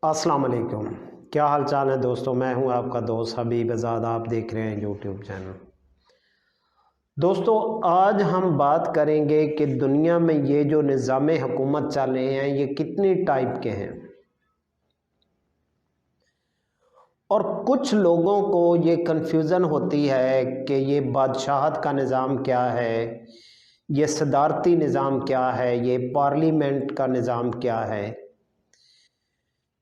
अस्सलाम वालेकुम। क्या हाल चाल है दोस्तों। मैं हूं आपका दोस्त हबीब आज़ाद। आप देख रहे हैं यूट्यूब चैनल। दोस्तों, आज हम बात करेंगे कि दुनिया में ये जो निज़ाम हुकूमत चल रहे हैं ये कितनी टाइप के हैं, और कुछ लोगों को ये कन्फ्यूज़न होती है कि ये बादशाहत का निज़ाम क्या है, ये सदारती निज़ाम क्या है, ये पार्लियामेंट का निज़ाम क्या है,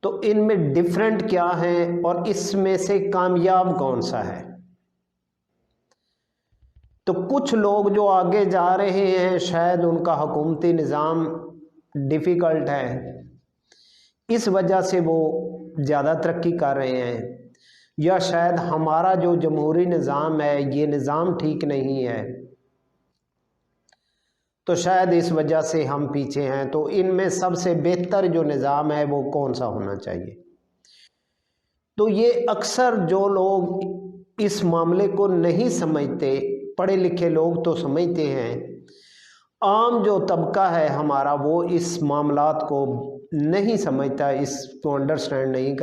तो इनमें डिफरेंट क्या है और इसमें से कामयाब कौन सा है। तो कुछ लोग जो आगे जा रहे हैं शायद उनका हुकूमती निज़ाम डिफ़िकल्ट है, इस वजह से वो ज़्यादा तरक्की कर रहे हैं, या शायद हमारा जो जमहूरी निज़ाम है ये निज़ाम ठीक नहीं है, तो शायद इस वजह से हम पीछे हैं। तो इनमें सबसे बेहतर जो निज़ाम है वो कौन सा होना चाहिए। तो ये अक्सर जो लोग इस मामले को नहीं समझते, पढ़े लिखे लोग तो समझते हैं, आम जो तबका है हमारा वो इस मामलात को नहीं समझता, इसको अंडरस्टैंड नहीं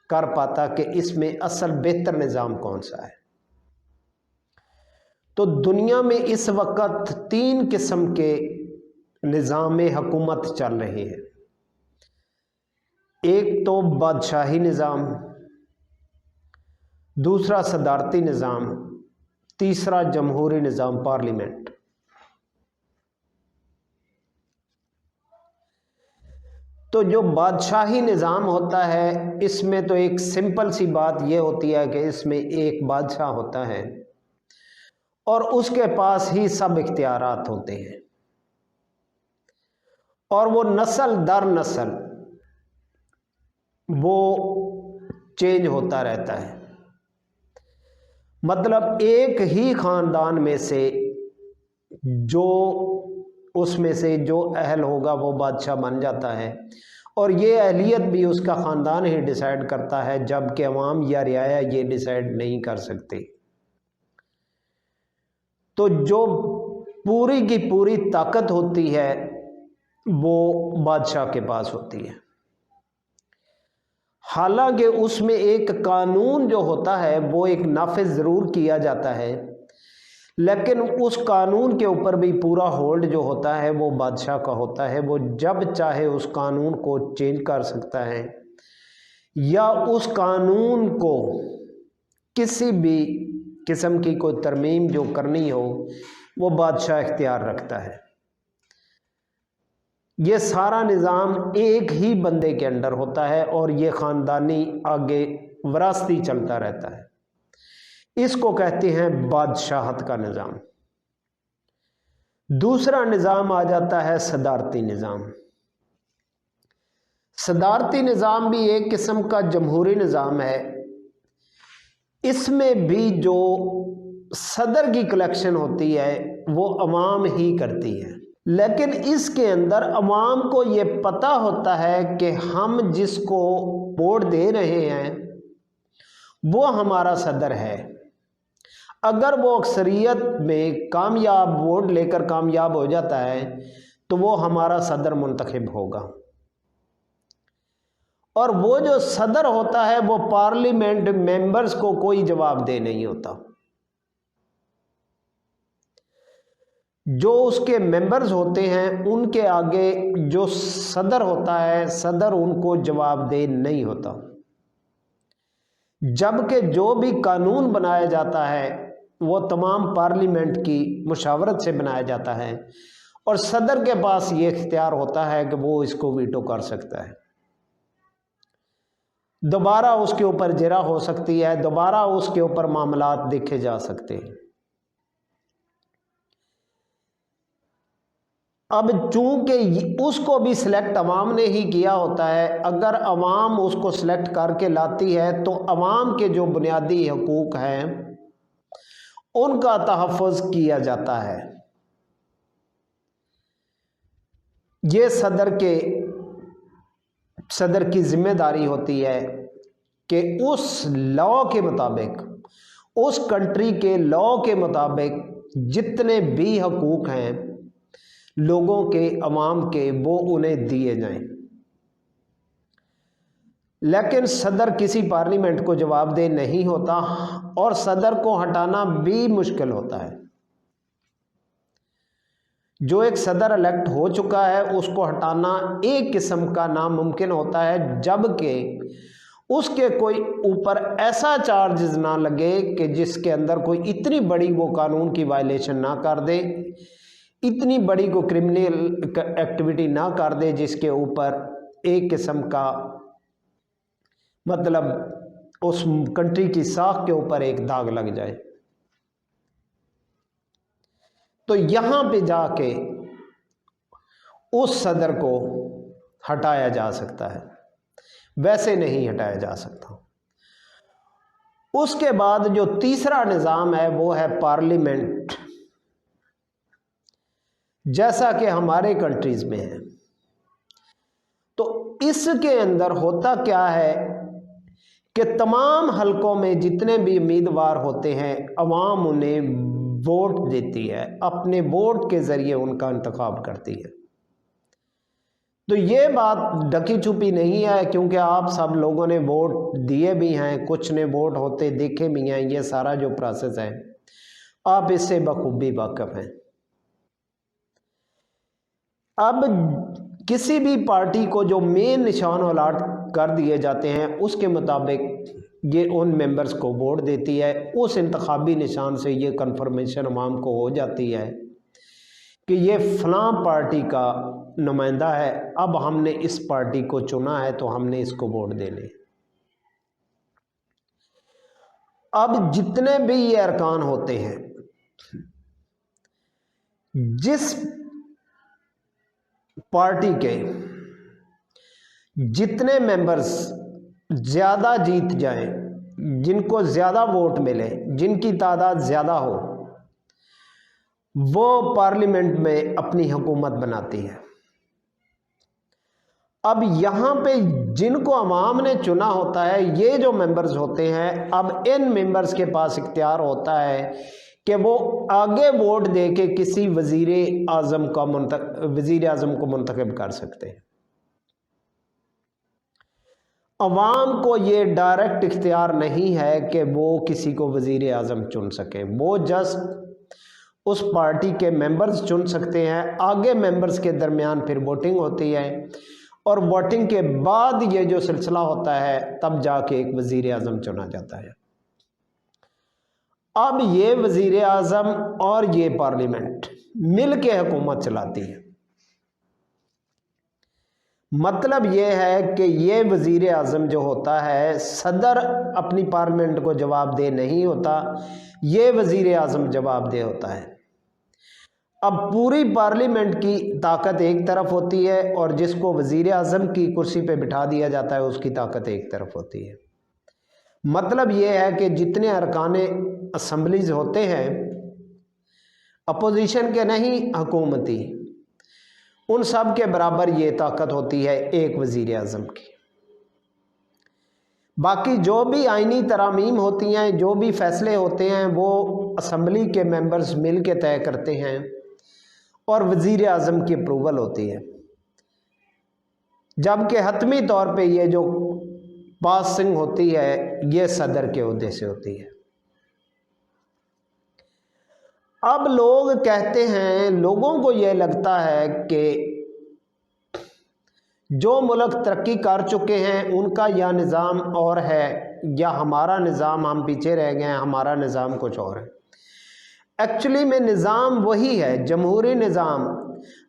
कर पाता कि इसमें असल बेहतर निज़ाम कौन सा है। तो दुनिया में इस वक्त 3 किस्म के निज़ाम हुकूमत चल रहे हैं। एक तो बादशाही निज़ाम, दूसरा सदारती निज़ाम, तीसरा जमहूरी निज़ाम पार्लियामेंट। तो जो बादशाही निज़ाम होता है इसमें तो एक सिंपल सी बात यह होती है कि इसमें एक बादशाह होता है और उसके पास ही सब इख्तियारात होते हैं, और वो नस्ल दर नस्ल वो चेंज होता रहता है। मतलब एक ही ख़ानदान में से उसमें से जो अहल होगा वो बादशाह बन जाता है, और ये अहलियत भी उसका ख़ानदान ही डिसाइड करता है, जबकि अवाम या रियाया ये डिसाइड नहीं कर सकते। तो जो पूरी की पूरी ताकत होती है वो बादशाह के पास होती है। हालांकि उसमें एक कानून जो होता है वो एक नाफिज ज़रूर किया जाता है, लेकिन उस कानून के ऊपर भी पूरा होल्ड जो होता है वो बादशाह का होता है। वो जब चाहे उस कानून को चेंज कर सकता है, या उस कानून को किसी भी किस्म की कोई तरमीम जो करनी हो वो बादशाह इख्तियार रखता है। ये सारा निज़ाम एक ही बंदे के अंडर होता है और ये ख़ानदानी आगे विरासती चलता रहता है। इसको कहते हैं बादशाहत का निज़ाम। दूसरा निज़ाम आ जाता है सदारती निज़ाम। सदारती निज़ाम भी एक किस्म का जमहूरी निज़ाम है। इसमें भी जो सदर की कलेक्शन होती है वो अवाम ही करती है, लेकिन इसके अंदर अवाम को ये पता होता है कि हम जिसको वोट दे रहे हैं वो हमारा सदर है। अगर वो अक्सरियत में कामयाब वोट लेकर कामयाब हो जाता है तो वो हमारा सदर मुंतखब होगा, और वो जो सदर होता है वो पार्लियामेंट मेंबर्स को कोई जवाबदेह नहीं होता। जो उसके मेंबर्स होते हैं उनके आगे जो सदर होता है, सदर उनको जवाबदेह नहीं होता। जबकि जो भी कानून बनाया जाता है वो तमाम पार्लियामेंट की मुशावरत से बनाया जाता है, और सदर के पास ये इख्तियार होता है कि वो इसको वीटो कर सकता है। दोबारा उसके ऊपर जरा हो सकती है, दोबारा उसके ऊपर मामलात देखे जा सकते हैं। अब चूंकि उसको भी सिलेक्ट अवाम ने ही किया होता है, अगर अवाम उसको सिलेक्ट करके लाती है तो अवाम के जो बुनियादी हकूक हैं उनका तहफ़्फ़ुज़ किया जाता है। ये सदर की जिम्मेदारी होती है कि उस लॉ के मुताबिक, उस कंट्री के लॉ के मुताबिक जितने भी हकूक हैं लोगों के, अवाम के, वो उन्हें दिए जाएं। लेकिन सदर किसी पार्लियामेंट को जवाबदेह नहीं होता और सदर को हटाना भी मुश्किल होता है। जो एक सदर इलेक्ट हो चुका है उसको हटाना एक किस्म का नामुमकिन होता है, जबकि उसके कोई ऊपर ऐसा चार्जेस ना लगे कि जिसके अंदर कोई इतनी बड़ी वो कानून की वायलेशन ना कर दे, इतनी बड़ी को क्रिमिनल एक्टिविटी ना कर दे जिसके ऊपर एक किस्म का मतलब उस कंट्री की साख के ऊपर एक दाग लग जाए। तो यहां पे जाके उस सदर को हटाया जा सकता है, वैसे नहीं हटाया जा सकता। उसके बाद जो तीसरा निज़ाम है वो है पार्लियामेंट, जैसा कि हमारे कंट्रीज में है। तो इसके अंदर होता क्या है कि तमाम हलकों में जितने भी उम्मीदवार होते हैं अवाम उन्हें वोट देती है, अपने वोट के ज़रिए उनका इंतखाब करती है। तो ये बात ढकी छुपी नहीं है, क्योंकि आप सब लोगों ने वोट दिए भी हैं, कुछ ने वोट होते देखे भी हैं। ये सारा जो प्रोसेस है आप इससे बखूबी वाकिफ हैं। अब किसी भी पार्टी को जो मेन निशान अलाट कर दिए जाते हैं उसके मुताबिक ये उन मेंबर्स को वोट देती है। उस इंतखाबी निशान से ये कन्फर्मेशन अवाम को हो जाती है कि ये फलां पार्टी का नुमाइंदा है, अब हमने इस पार्टी को चुना है तो हमने इसको वोट देने। अब जितने भी ये अरकान होते हैं, जिस पार्टी के जितने मेंबर्स ज़्यादा जीत जाएं, जिनको ज़्यादा वोट मिले, जिनकी तादाद ज़्यादा हो, वो पार्लियामेंट में अपनी हुकूमत बनाती है। अब यहाँ पे जिनको अवाम ने चुना होता है, ये जो मेंबर्स होते हैं, अब इन मेंबर्स के पास इख्तियार होता है कि वो आगे वोट दे के किसी वज़ीर आज़म को मुंतखब कर सकते हैं। अवाम को ये डायरेक्ट इख्तियार नहीं है कि वो किसी को वज़ीर आज़म चुन सके, वो जस्ट उस पार्टी के मेंबर्स चुन सकते हैं। आगे मेंबर्स के दरमियान फिर वोटिंग होती है और वोटिंग के बाद ये जो सिलसिला होता है तब जाके एक वज़ीर आज़म चुना जाता है। अब ये वज़ीर आज़म और ये पार्लियामेंट मिल के हुकूमत चलाती है। मतलब ये है कि ये वज़ीर आज़म जो होता है, सदर अपनी पार्लियामेंट को जवाबदेह नहीं होता, ये वज़ीर आज़म जवाबदेह होता है। अब पूरी पार्लियामेंट की ताकत एक तरफ होती है और जिसको वज़ीर आज़म की कुर्सी पे बिठा दिया जाता है उसकी ताकत एक तरफ होती है। मतलब ये है कि जितने अरकाने असम्बलीज होते हैं, अपोजिशन के नहीं हुकूमती, उन सब के बराबर ये ताकत होती है एक वज़ीर आज़म की। बाकी जो भी आईनी तरामीम होती हैं, जो भी फैसले होते हैं, वो असम्बली के मेंबर्स मिल के तय करते हैं और वज़ीर आज़म की अप्रूवल होती है। जबकि हतमी तौर पे ये जो पासिंग होती है ये सदर के ओहदे से होती है। अब लोग कहते हैं, लोगों को ये लगता है कि जो मुल्क तरक्की कर चुके हैं उनका यह निज़ाम और है, या हमारा निज़ाम हम पीछे रह गए हैं, हमारा निज़ाम कुछ और है। एक्चुअली में निज़ाम वही है, जमहूरी निज़ाम।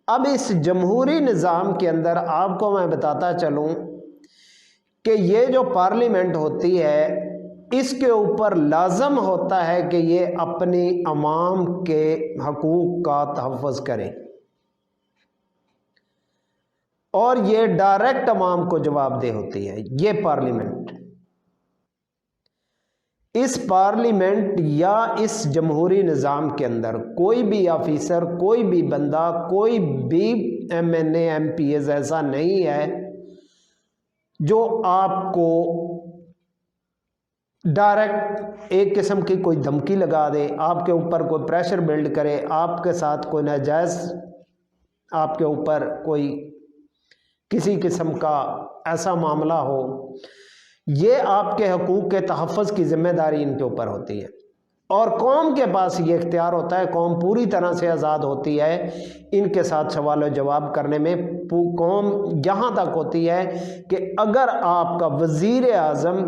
अब इस जमहूरी निज़ाम के अंदर आपको मैं बताता चलूँ कि ये जो पार्लियामेंट होती है इसके ऊपर लाजम होता है कि ये अपनी अवाम के हकूक़ का तहफ़्फ़ुज़ करे और ये डायरेक्ट अवाम को जवाबदेह होती है। ये पार्लियामेंट, इस पार्लियामेंट या इस जमहूरी निज़ाम के अंदर कोई भी ऑफिसर, कोई भी बंदा, कोई भी MNA MPs ऐसा नहीं है जो आपको डायरेक्ट एक किस्म की कोई धमकी लगा दे, आपके ऊपर कोई प्रेशर बिल्ड करे, आपके साथ कोई नाजायज़ आपके ऊपर कोई किसी किस्म का ऐसा मामला हो, ये आपके हकूक़ के तहफ़्फ़ुज़ की ज़िम्मेदारी इनके ऊपर होती है। और कौम के पास ये इख्तियार होता है, कौम पूरी तरह से आज़ाद होती है इनके साथ सवाल व जवाब करने में। कौम यहाँ तक होती है कि अगर आपका वज़ीर आज़म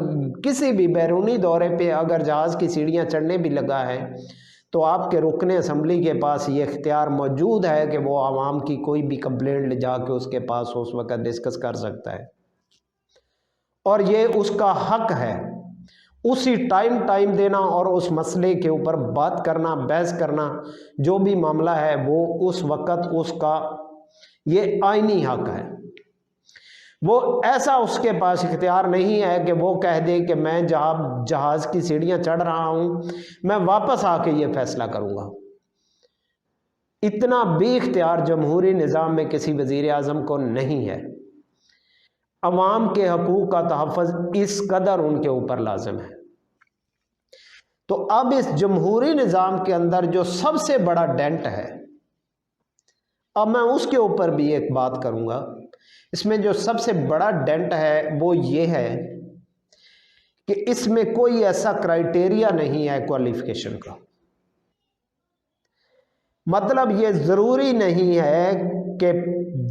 किसी भी बैरूनी दौरे पे अगर जहाज़ की सीढ़ियाँ चढ़ने भी लगा है तो आपके रुकने असम्बली के पास ये इख्तियार मौजूद है कि वो आवाम की कोई भी कंप्लेंट ले जाके उसके पास उस वक़्त डिस्कस कर सकता है, और ये उसका हक है उसी टाइम देना और उस मसले के ऊपर बात करना, बहस करना, जो भी मामला है वो उस वक़्त उसका ये आईनी हक है। वो ऐसा उसके पास इख्तियार नहीं है कि वो कह दे कि मैं जहाज़ की सीढ़ियाँ चढ़ रहा हूँ, मैं वापस आके ये फैसला करूँगा। इतना भी इख्तियार जमहूरी निज़ाम में किसी वज़ीर आज़म को नहीं है। अवाम के हकूक़ का तहफ़्फ़ुज़ इस कदर उनके ऊपर लाज़िम है। तो अब इस जमहूरी निज़ाम के अंदर जो सबसे बड़ा डेंट है, अब मैं उसके ऊपर भी एक बात करूँगा। इसमें जो सबसे बड़ा डेंट है वो ये है कि इसमें कोई ऐसा क्राइटेरिया नहीं है क्वालिफ़िकेशन का। मतलब ये ज़रूरी नहीं है कि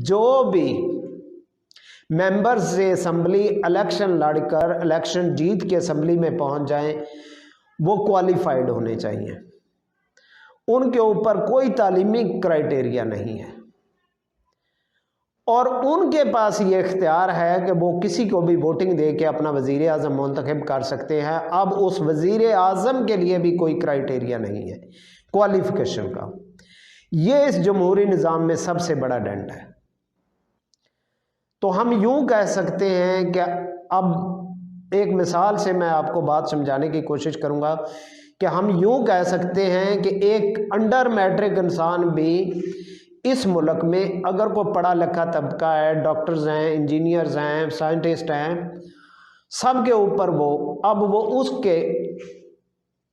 जो भी मेंबर्स से असम्बली इलेक्शन लड़कर इलेक्शन जीत के असम्बली में पहुंच जाएं वो क्वालिफाइड होने चाहिए। उनके ऊपर कोई तालीमी क्राइटेरिया नहीं है और उनके पास ये इख्तियार है कि वो किसी को भी वोटिंग दे के अपना वज़ीर आज़म मुंतखब कर सकते हैं। अब उस वज़ीर आज़म के लिए भी कोई क्राइटेरिया नहीं है क्वालिफ़िकेशन का। ये इस जमहूरी निज़ाम में सबसे बड़ा डेंट है। तो हम यूं कह सकते हैं कि अब एक मिसाल से मैं आपको बात समझाने की कोशिश करूंगा कि हम यूं कह सकते हैं कि एक अंडर मैट्रिक इंसान भी इस मुल्क में अगर कोई पढ़ा लिखा तबका है, डॉक्टर्स हैं, इंजीनियर्स हैं, साइंटिस्ट हैं, सब के ऊपर वो उसके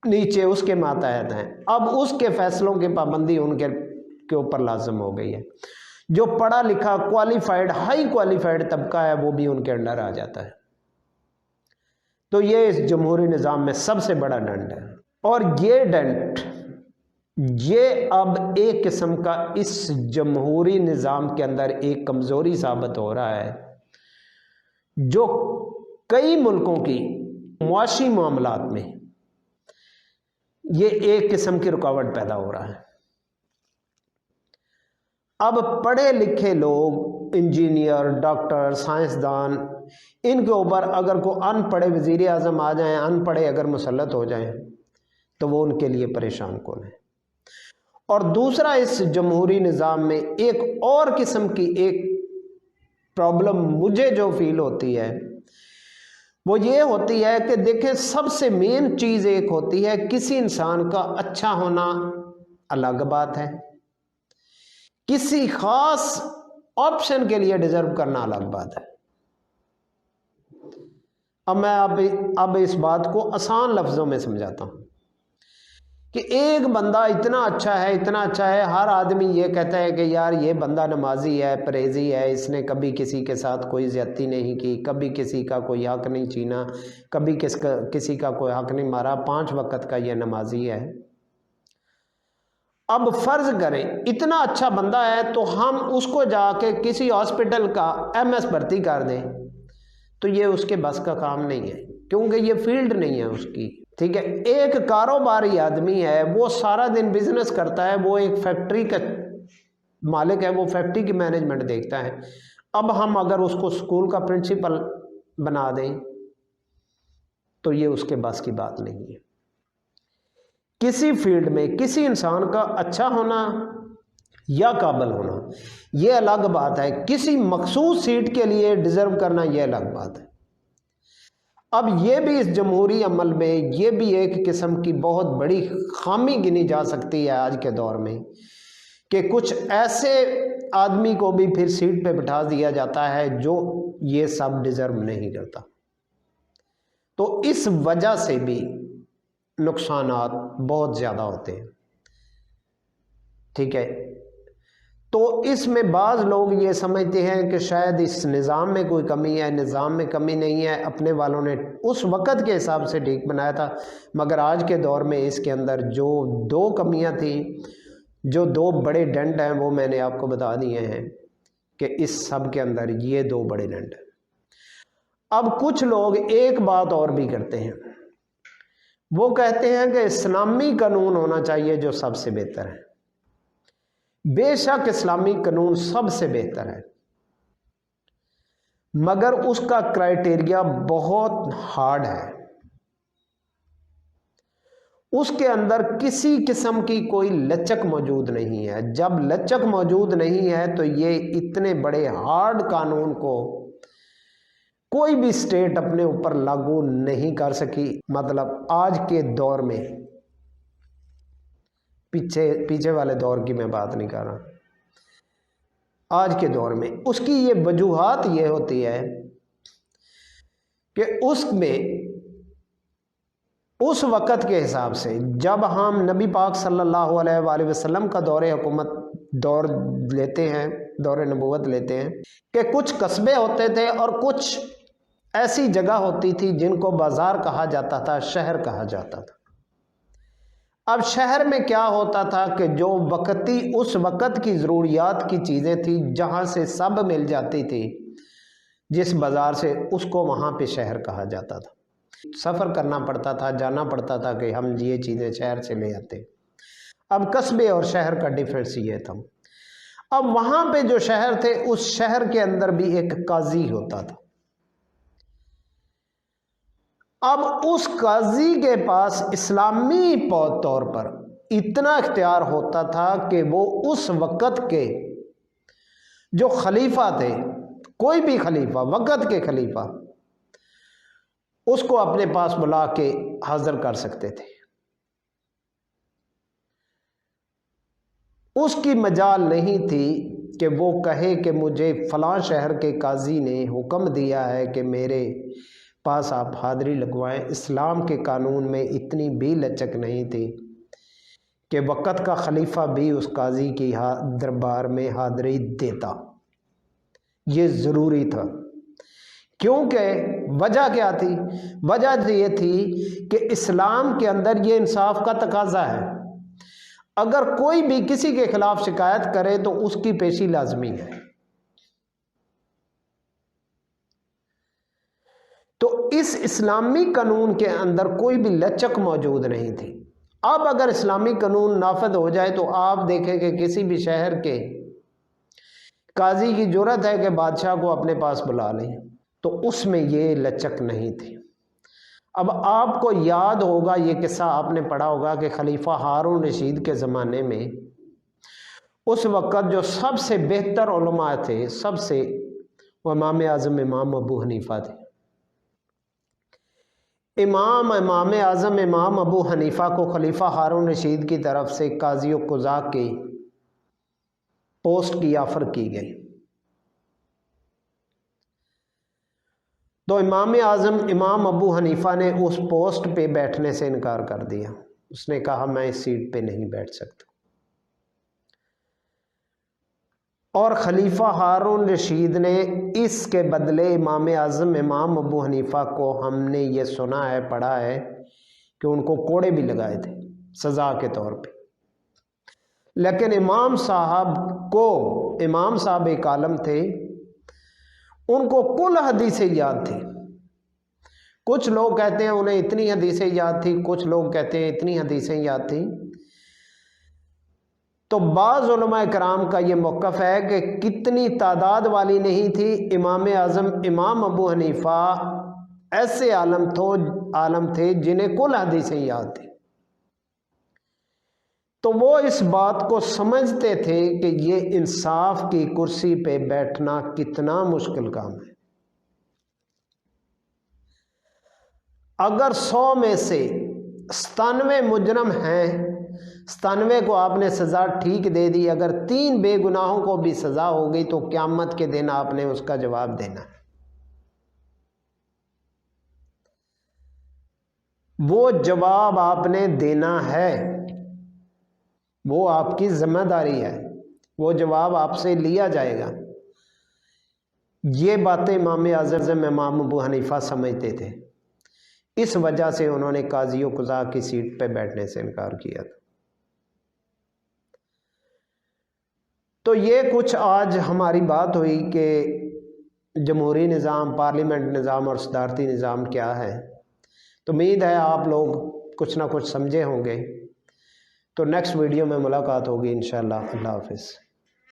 नीचे उसके मातहत हैं। अब उसके फैसलों की पाबंदी उनके ऊपर लाजम हो गई है। जो पढ़ा लिखा क्वालिफाइड हाई क्वालिफाइड तबका है वो भी उनके अंडर आ जाता है। तो ये इस जमहूरी निज़ाम में सबसे बड़ा दंड है। और ये दंड ये अब एक किस्म का इस जमहूरी निज़ाम के अंदर एक कमज़ोरी साबित हो रहा है जो कई मुल्कों की मुआशी मामलात में ये एक किस्म की रुकावट पैदा हो रहा है। अब पढ़े लिखे लोग, इंजीनियर, डॉक्टर, साइंसदान, इनके ऊपर अगर को अनपढ़े वज़ीर आज़म आ जाएं, अनपढ़े अगर मुसल्लत हो जाएं तो वो उनके लिए परेशान कौन है। और दूसरा, इस जमहूरी निज़ाम में एक और किस्म की एक प्रॉब्लम मुझे जो फील होती है वो ये होती है कि देखें, सबसे मेन चीज़ एक होती है किसी इंसान का अच्छा होना अलग बात है, किसी खास ऑप्शन के लिए डिजर्व करना अलग बात है। अब मैं अब इस बात को आसान लफ्ज़ों में समझाता हूँ कि एक बंदा इतना अच्छा है, हर आदमी ये कहता है कि यार ये बंदा नमाजी है, परहेज़ी है, इसने कभी किसी के साथ कोई ज़्यादती नहीं की, कभी किसी का कोई हक़ नहीं छीना, कभी किसी का कोई हक़ नहीं मारा, 5 वक़्त का ये नमाजी है। अब फ़र्ज़ करें इतना अच्छा बंदा है तो हम उसको जाके किसी हॉस्पिटल का MS भर्ती कर दें तो ये उसके बस का काम नहीं है, क्योंकि ये फील्ड नहीं है उसकी। ठीक है, एक कारोबारी आदमी है, वो सारा दिन बिजनेस करता है, वो एक फैक्ट्री का मालिक है, वो फैक्ट्री की मैनेजमेंट देखता है। अब हम अगर उसको स्कूल का प्रिंसिपल बना दें तो ये उसके बस की बात नहीं है। किसी फील्ड में किसी इंसान का अच्छा होना या काबिल होना ये अलग बात है, किसी मखसूस सीट के लिए डिजर्व करना ये अलग बात है। अब ये भी इस जमहूरी अमल में ये भी एक किस्म की बहुत बड़ी खामी गिनी जा सकती है आज के दौर में कि कुछ ऐसे आदमी को भी फिर सीट पे बिठा दिया जाता है जो ये सब डिजर्व नहीं करता। तो इस वजह से भी नुकसानात बहुत ज़्यादा होते हैं। ठीक है, تو اس میں بعض لوگ یہ سمجھتے ہیں کہ شاید اس نظام میں کوئی کمی ہے، نظام میں کمی نہیں ہے، اپنے والوں نے اس وقت کے حساب سے ٹھیک بنایا تھا، مگر آج کے دور میں اس کے اندر جو دو کمیاں تھیں، جو دو بڑے ڈنڈ ہیں، وہ میں نے آپ کو بتا دیے ہیں کہ اس سب کے اندر یہ دو بڑے ڈنڈ ہیں۔ اب کچھ لوگ ایک بات اور بھی کرتے ہیں، وہ کہتے ہیں کہ اسلامی قانون ہونا چاہیے جو سب سے بہتر ہے۔ بے شک اسلامی قانون سب سے بہتر ہے، مگر اس کا کرائٹیریا بہت ہارڈ ہے، اس کے اندر کسی قسم کی کوئی لچک موجود نہیں ہے۔ جب لچک موجود نہیں ہے تو یہ اتنے بڑے ہارڈ قانون کو کوئی بھی اسٹیٹ اپنے اوپر لاگو نہیں کر سکی۔ مطلب آج کے دور میں، پیچھے والے دور کی میں بات نہیں کر رہا، آج کے دور میں اس کی یہ وجوہات یہ ہوتی ہے کہ اس میں اس وقت کے حساب سے جب ہم نبی پاک صلی اللہ علیہ وآلہ وسلم کا دور حکومت دور لیتے ہیں، دور نبوت لیتے ہیں، کہ کچھ قصبے ہوتے تھے اور کچھ ایسی جگہ ہوتی تھی جن کو بازار کہا جاتا تھا، شہر کہا جاتا تھا۔ اب شہر میں کیا ہوتا تھا کہ جو اس وقت کی ضروریات کی چیزیں تھیں، جہاں سے سب مل جاتی تھی، جس بازار سے، اس کو وہاں پہ شہر کہا جاتا تھا۔ سفر کرنا پڑتا تھا، جانا پڑتا تھا کہ ہم یہ چیزیں شہر سے لے آتے۔ اب قصبے اور شہر کا ڈیفرنس یہ تھا۔ اب وہاں پہ جو شہر تھے، اس شہر کے اندر بھی ایک قاضی ہوتا تھا۔ اب اس قاضی کے پاس اسلامی طور پر اتنا اختیار ہوتا تھا کہ وہ اس وقت کے جو خلیفہ تھے، کوئی بھی خلیفہ، وقت کے خلیفہ، اس کو اپنے پاس بلا کے حاضر کر سکتے تھے۔ اس کی مجال نہیں تھی کہ وہ کہے کہ مجھے فلاں شہر کے قاضی نے حکم دیا ہے کہ میرے پاس آپ حاضری لگوائیں۔ اسلام کے قانون میں اتنی بھی لچک نہیں تھی کہ وقت کا خلیفہ بھی اس قاضی کی دربار میں حاضری دیتا، یہ ضروری تھا۔ کیونکہ وجہ کیا تھی؟ وجہ یہ تھی کہ اسلام کے اندر یہ انصاف کا تقاضا ہے، اگر کوئی بھی کسی کے خلاف شکایت کرے تو اس کی پیشی لازمی ہے۔ تو اس اسلامی قانون کے اندر کوئی بھی لچک موجود نہیں تھی۔ اب اگر اسلامی قانون نافذ ہو جائے تو آپ دیکھیں کہ کسی بھی شہر کے قاضی کی جرات ہے کہ بادشاہ کو اپنے پاس بلا لیں، تو اس میں یہ لچک نہیں تھی۔ اب آپ کو یاد ہوگا، یہ قصہ آپ نے پڑھا ہوگا کہ خلیفہ ہارون رشید کے زمانے میں اس وقت جو سب سے بہتر علماء تھے، سب سے، وہ امام اعظم امام ابو حنیفہ تھے۔ امام اعظم امام ابو حنیفہ کو خلیفہ ہارون رشید کی طرف سے قاضی و قضاء کی پوسٹ کی آفر کی گئی، تو امام اعظم امام ابو حنیفہ نے اس پوسٹ پہ بیٹھنے سے انکار کر دیا۔ اس نے کہا میں اس سیٹ پہ نہیں بیٹھ سکتا، اور خلیفہ ہارون رشید نے اس کے بدلے امام اعظم امام ابو حنیفہ کو، ہم نے یہ سنا ہے، پڑھا ہے کہ ان کو کوڑے بھی لگائے تھے سزا کے طور پہ۔ لیکن امام صاحب ایک عالم تھے، ان کو کل حدیثیں یاد تھی۔ کچھ لوگ کہتے ہیں انہیں اتنی حدیثیں یاد تھی، کچھ لوگ کہتے ہیں اتنی حدیثیں یاد تھیں۔ تو بعض علماء کرام کا یہ موقف ہے کہ کتنی تعداد والی نہیں تھی۔ امام اعظم امام ابو حنیفہ ایسے عالم تھے جنہیں کل حدیثیں یاد تھیں، تو وہ اس بات کو سمجھتے تھے کہ یہ انصاف کی کرسی پہ بیٹھنا کتنا مشکل کام ہے۔ اگر 100 میں سے 97 مجرم ہیں، 97 کو آپ نے سزا ٹھیک دے دی، اگر 3 بے گناہوں کو بھی سزا ہو گئی تو قیامت کے دن آپ نے اس کا جواب دینا ہے۔ وہ جواب آپ نے دینا ہے، وہ آپ کی ذمہ داری ہے۔ وہ جواب آپ سے لیا جائے گا۔ یہ باتیں امام اعظم امام ابو حنیفہ سمجھتے تھے، اس وجہ سے انہوں نے قاضی و قضاء کی سیٹ پہ بیٹھنے سے انکار کیا تھا۔ تو یہ کچھ آج ہماری بات ہوئی کہ جمہوری نظام، پارلیمنٹ نظام اور صدارتی نظام کیا ہے۔ تو امید ہے آپ لوگ کچھ نہ کچھ سمجھے ہوں گے۔ تو نیکسٹ ویڈیو میں ملاقات ہوگی انشاءاللہ۔ اللہ حافظ۔